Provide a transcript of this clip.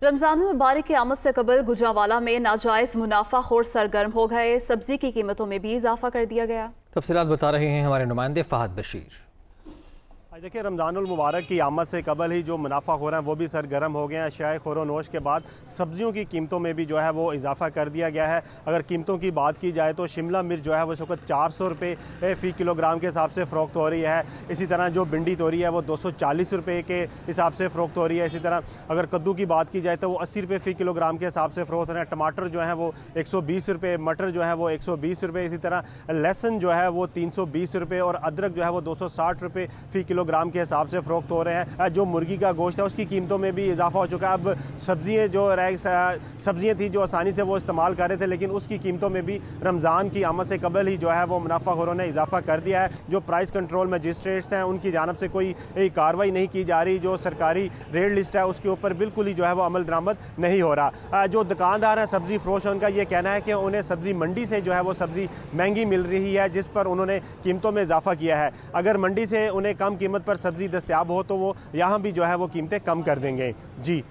रमजान मुबारक की आमद से कबल गुजरांवाला में नाजायज मुनाफाखोर सरगर्म हो गए। सब्जी की कीमतों में भी इजाफा कर दिया गया। तफसीलात बता रहे हैं हमारे नुमाइंदे फहद बशीर। देखिए, रमज़ानुल मुबारक की आमद से कबल ही जो मुनाफा हो रहा है वो भी सरगर्म हो गए हैं। अशियाए ख़ोर-ओ-नोश के बाद सब्जियों की कीमतों में भी जो है वो इजाफा कर दिया गया है। अगर कीमतों की बात की जाए तो शिमला मिर्च जो है वो इस वक्त 400 रुपये फ़ी किलोग्राम के हिसाब से फ़रोख्त हो रही है। इसी तरह जो भिंडी तोरी है वो 240 रुपये के हिसाब से फ़रोख्त हो रही है। इसी तरह अगर कद्दू की बात की जाए तो वो 80 रुपये फ़ी किलोग्राम के हिसाब से फ़रोख्त हो रहे हैं। टमाटर जो है वो 120 रुपये, मटर जो है वो 120 रुपये, इसी तरह लहसुन जो है वो 320 रुपये और अदरक जो है वो 260 रुपये फ़ी किलोग्राम के हिसाब से फ़रोख्त हो रहे हैं। जो मुर्गी का गोश्त है उसकी कीमतों में भी इजाफा हो चुका है। अब सब्जियाँ थी जो आसानी से वो इस्तेमाल कर रहे थे, लेकिन उसकी कीमतों में भी रमज़ान की आमद से कबल ही जो है वो मुनाफाखोरों ने इजाफा कर दिया है। जो प्राइस कंट्रोल मजिस्ट्रेट्स हैं उनकी जानब से कोई कार्रवाई नहीं की जा रही। जो सरकारी रेट लिस्ट है उसके ऊपर बिल्कुल ही जो है वो अमल दरामद नहीं हो रहा। जो दुकानदार हैं, सब्जी फरोश हैं, उनका ये कहना है कि उन्हें सब्जी मंडी से जो है वो सब्जी महंगी मिल रही है, जिस पर उन्होंने कीमतों में इजाफा किया है। अगर मंडी से उन्हें कम कीमत पर सब्जी दस्तयाब हो तो वो यहाँ भी जो है वो कीमतें कम कर देंगे। जी।